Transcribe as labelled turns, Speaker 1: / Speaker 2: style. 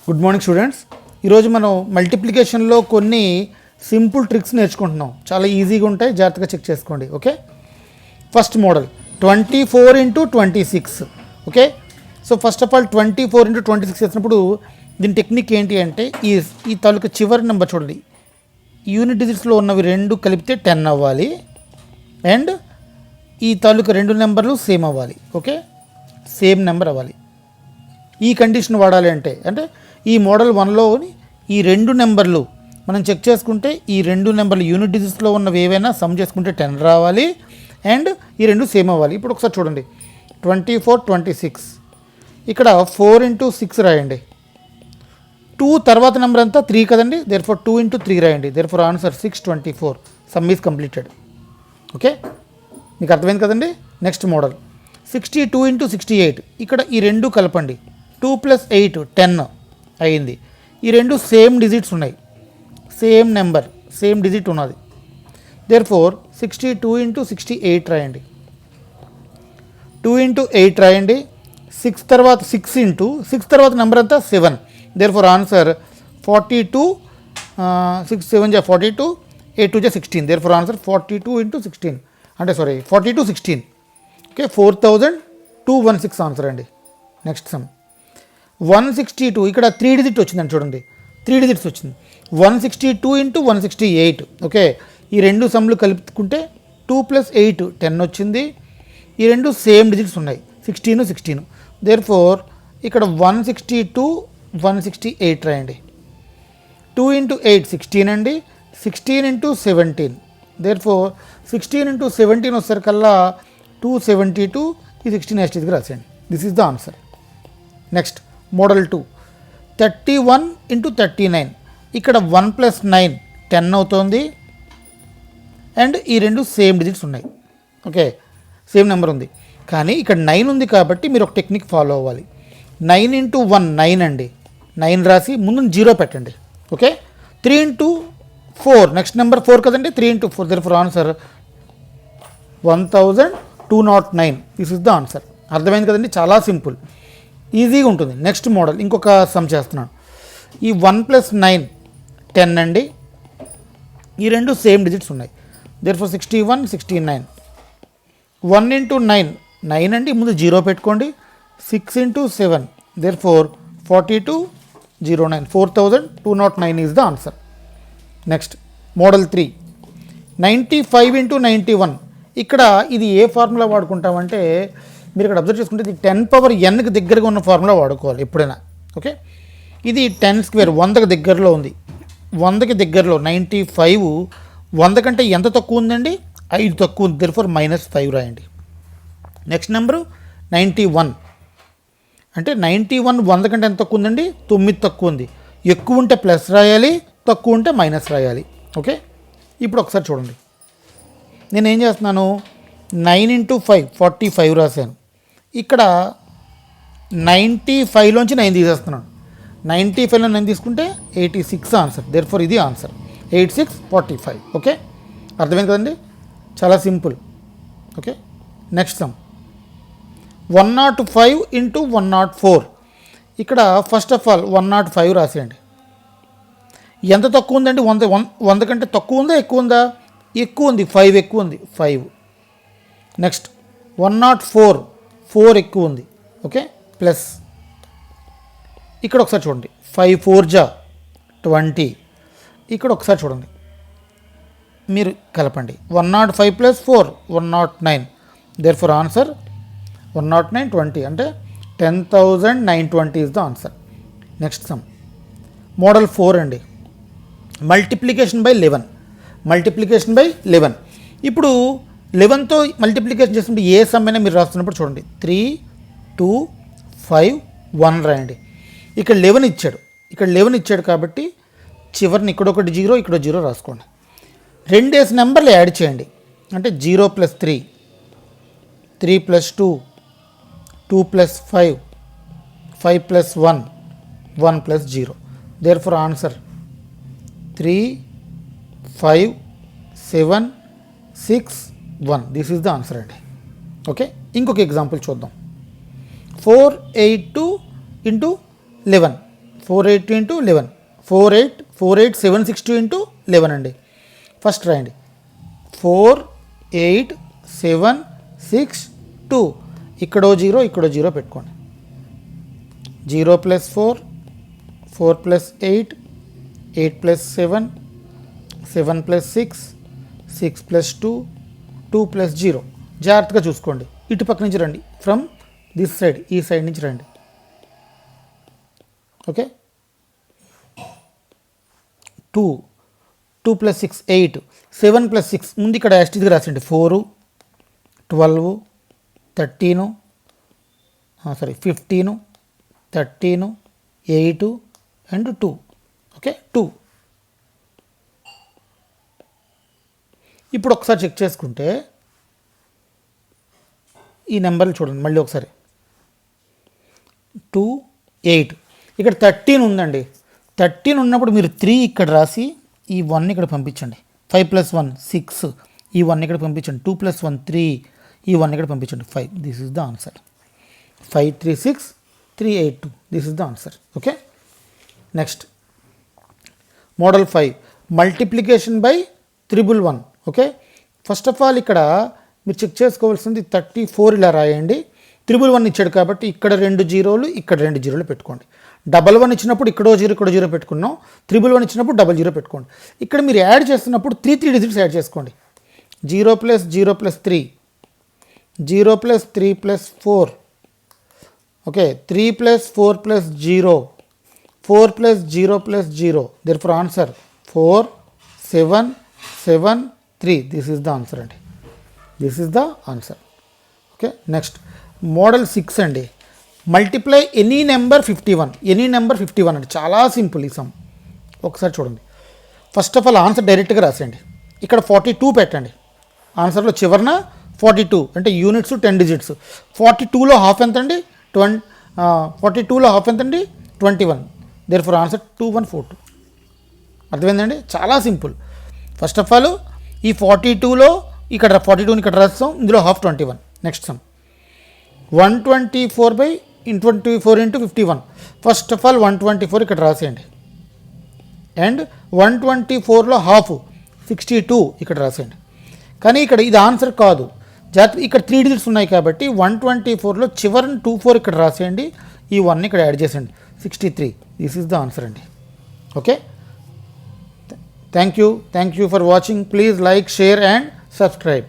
Speaker 1: Good morning students. ఈరోజు మనం మల్టిప్లికేషన్లో కొన్ని సింపుల్ ట్రిక్స్ నేర్చుకుంటున్నాం. చాలా ఈజీగా ఉంటాయి, జాగ్రత్తగా చెక్ చేసుకోండి. Okay, first model 24x26. Okay, so first of all 24x26 చేసినప్పుడు దీని టెక్నిక్ ఏంటి అంటే ఈ తాలూకా చివరి నెంబర్ చూడండి, యూనిట్ డిజిట్స్లో ఉన్నవి రెండు కలిపితే 10 అవ్వాలి అండ్ ఈ తాలూకా రెండు నెంబర్లు సేమ్ అవ్వాలి. ఓకే, సేమ్ నెంబర్ అవ్వాలి. ఈ కండిషన్ వాడాలి అంటే ఈ మోడల్ 1లోని ఈ రెండు నెంబర్లు మనం చెక్ చేసుకుంటే ఈ రెండు నెంబర్లు యూనిట్ డిజిట్స్లో ఉన్నవి ఏవైనా సమ్ చేసుకుంటే 10 రావాలి అండ్ ఈ రెండు సేమ్ అవ్వాలి. ఇప్పుడు ఒకసారి చూడండి, 2426 ఇక్కడ 4 × 6 రాయండి. 2 తర్వాత నెంబర్ అంతా 3 కదండి, దేర్ఫోర్ 2 × 3 రాయండి. Therefore answer 624. Some is completed. Okay, మీకు అర్థమైంది కదండి. Next model 62 × 68. ఇక్కడ ఈ రెండు కలపండి. 2 + 8 10 అయింది. ఈ రెండు సేమ్ డిజిట్స్ ఉన్నాయి, సేమ్ నెంబర్, సేమ్ డిజిట్ ఉన్నది. దేర్ఫోర్ 62 × 68 రాయండి. 2 × 8 రాయండి. 6 తర్వాత 6 తర్వాత నెంబర్ అంతా 7. Therefore answer 42. 6 7 = 42, 8 2 = 16. దేర్ఫోర్ ఆన్సర్ 42 × 16 అంటే 42 16. ఓకే, 4216 ఆన్సర్ అండి. Next some 162. ఇక్కడ 3 డిజిట్ వచ్చిందండి, చూడండి 3 డిజిట్స్ వచ్చింది. 162 × 168. ఓకే, ఈ రెండు సమ్లు కలుపుకుంటే 2 + 8 10 వచ్చింది. ఈ రెండు సేమ్ డిజిట్స్ ఉన్నాయి, 16 16. దేర్ఫోర్ ఇక్కడ 162 168 రాయండి. 2 × 8 16 అండి. 16 × 17. దేర్ఫోర్ 16 × 17 వచ్చేసరికల్లా 272. ఈ 16 ఎస్టీస్కి రాసేయండి. This is the answer. Next model 2 31 × 39. ఇక్కడ 1 + 9 10 అవుతుంది అండ్ ఈ రెండు సేమ్ డిజిట్స్ ఉన్నాయి. ఓకే, సేమ్ నెంబర్ ఉంది కానీ ఇక్కడ 9 ఉంది కాబట్టి మీరు ఒక టెక్నిక్ ఫాలో అవ్వాలి. 9 × 1 9 అండి. 9 రాసి ముందు 0 పెట్టండి. ఓకే, 3 × 4 నెక్స్ట్ నెంబర్ 4 కదండి, 3 × 4. Therefore answer 1209. This is the answer. అర్థమైంది కదండి, చాలా సింపుల్, ఈజీగా ఉంటుంది. నెక్స్ట్ మోడల్ ఇంకొక సమ్ చేస్తున్నాను. ఈ 1 + 9 10 అండి. ఈ రెండు సేమ్ డిజిట్స్ ఉన్నాయి. దేర్ఫోర్ 61 69. 1 × 9 9 అండి, ముందు 0 పెట్టుకోండి. 6 × 7. Therefore 4209. 4209 is the answer. Next model 3 95 × 91. ఇక్కడ ఇది ఏ ఫార్ములా వాడుకుంటామంటే మీరు ఇక్కడ అబ్జర్వ్ చేసుకుంటే ఇది 10^n దగ్గరగా ఉన్న ఫార్ములా వాడుకోవాలి ఎప్పుడైనా. ఓకే, ఇది 10² 100కి దగ్గరలో ఉంది. 100కి దగ్గరలో 95 100 కంటే ఎంత తక్కువ ఉందండి, 5 తక్కువ ఉంది. దేర్ఫోర్ -5 రాయండి. నెక్స్ట్ నెంబరు 91 అంటే 91 100 కంటే ఎంత తక్కువ ఉందండి, 9 తక్కువ ఉంది. ఎక్కువ ఉంటే ప్లస్ రాయాలి, తక్కువ ఉంటే మైనస్ రాయాలి. ఓకే, ఇప్పుడు ఒకసారి చూడండి, నేను ఏం చేస్తున్నాను, 9 × 5 45 రాశాను. ఇక్కడ 95లోంచి 9 తీసేస్తున్నాను. 95లో 9 తీసుకుంటే 86 ఆన్సర్. దేర్ఫోర్ ఇది ఆన్సర్ 86 45. ఓకే, అర్థమైంది కదండి, చాలా సింపుల్. Okay, next some 105 × 104. ఇక్కడ ఫస్ట్ ఆఫ్ ఆల్ 105 రాసేయండి. ఎంత తక్కువ ఉందండి, 100 కంటే తక్కువ ఉందా ఎక్కువ ఉందా, ఎక్కువ ఉంది, 5 ఎక్కువ ఉంది, 5. నెక్స్ట్ 104 4 ఎక్కువ ఉంది. ఓకే, ప్లస్ ఇక్కడ ఒకసారి చూడండి, 5 4 = 20. ఇక్కడ ఒకసారి చూడండి, మీరు కలపండి. 105 + 4 109. దేర్ఫోర్ ఆన్సర్ 109 20 అంటే 10,920 is the answer. Next some model 4 అండి, మల్టిప్లికేషన్ బై 11. Multiplication by 11. ఇప్పుడు 11తో మల్టిప్లికేషన్ చేసినప్పుడు ఏ సమ్ అయినా మీరు రాస్తున్నప్పుడు చూడండి 3 2 5 1 రాయండి. ఇక్కడ 11 ఇచ్చాడు కాబట్టి చివరిని ఇక్కడొకటి 0 ఇక్కడ 0 రాసుకోండి. రెండేసి నెంబర్లు యాడ్ చేయండి అంటే 0 + 3 3 + 2 2 + 5 5 + 1 1 + 0. Therefore answer 3 5 7 6 1. This is the answer అండి. ఓకే, ఇంకొక ఎగ్జాంపుల్ చూద్దాం. 482 × 11 480 ఇంటూ 11, 48762 ఇంటూ 11 అండి. ఫస్ట్ రాయండి 48762, ఇక్కడో జీరో ఇక్కడో జీరో పెట్టుకోండి. 0 + 4, 4 + 8, 8 + 7, 7 + 6, 6 + 2, 2 + 0. జాగ్రత్తగా చూసుకోండి. ఇటు పక్క నుంచి రండి, ఫ్రమ్ దిస్ సైడ్, ఈ సైడ్ నుంచి రండి. ఓకే, 2 + 6 8, 7 + 6 ముందు ఇక్కడ యాస్టిజ్గా రాసండి. 4, 12, 13, 15, 13, 8 and 2. ఓకే, 2. ఇప్పుడు ఒకసారి చెక్ చేసుకుంటే ఈ నెంబర్లు చూడండి మళ్ళీ ఒకసారి. 2, 8, ఇక్కడ 13 ఉందండి. 13 ఉన్నప్పుడు మీరు 3 ఇక్కడ రాసి ఈ 1 ఇక్కడ పంపించండి. 5 + 1 6, ఈ 1 ఇక్కడ పంపించండి. 2 + 1 3, ఈ 1 ఇక్కడ పంపించండి. 5, this is the answer. 536 382, this is the answer. Okay, next model 5, multiplication by 111. Okay, first of all ఇక్కడ మీరు చెక్ చేసుకోవాల్సింది 34 ఇలా రాయండి. 111 ఇచ్చాడు కాబట్టి ఇక్కడ 2 జీరోలు ఇక్కడ 2 జీరోలు పెట్టుకోండి. 11 ఇచ్చినప్పుడు ఇక్కడో జీరో ఇక్కడో జీరో పెట్టుకున్నాం. 111 ఇచ్చినప్పుడు 00 పెట్టుకోండి. ఇక్కడ మీరు యాడ్ చేస్తున్నప్పుడు 3 డిజిట్స్ యాడ్ చేసుకోండి. 0 + 0 + 3, 0 + 3 + 4, okay, 3 + 4 + 0, 4 + 0 + 0, therefore answer 4 7 7 3. This is the answer అండి. This is the answer. Okay, next model 6 అండి, multiply any number 51. Any number 51 అండి, చాలా సింపుల్ ఈ సమ్. ఒకసారి చూడండి. ఫస్ట్ ఆఫ్ ఆల్ ఆన్సర్ డైరెక్ట్గా రాసేయండి. ఇక్కడ 42 పెట్టండి. ఆన్సర్లో చివరన 42 అంటే యూనిట్స్ 10 డిజిట్స్. 42లో హాఫ్ ఎంత అండి? 42లో హాఫ్ ఎంత అండి? 21. Therefore answer 2142. అర్థమైందండి, చాలా సింపుల్. ఫస్ట్ ఆఫ్ ఆల్ ఈ 42లో ఇక్కడ 42ని ఇక్కడ రాస్తాం, ఇందులో half 21. Next some 124 into 51. First of all 124 ఇక్కడ రాసేయండి. అండ్ 124లో హాఫ్ 62 ఇక్కడ రాసేయండి. కానీ ఇక్కడ ఇది ఆన్సర్ కాదు, జాగ్రత్త. ఇక్కడ 3 డిజిట్స్ ఉన్నాయి కాబట్టి 124లో చివరిని 24 ఇక్కడ రాసేయండి. ఈ 1 ఇక్కడ యాడ్ చేసేయండి, 63. దిస్ ఈస్ ద ఆన్సర్ అండి. Okay, thank you for watching. Please like, share and subscribe.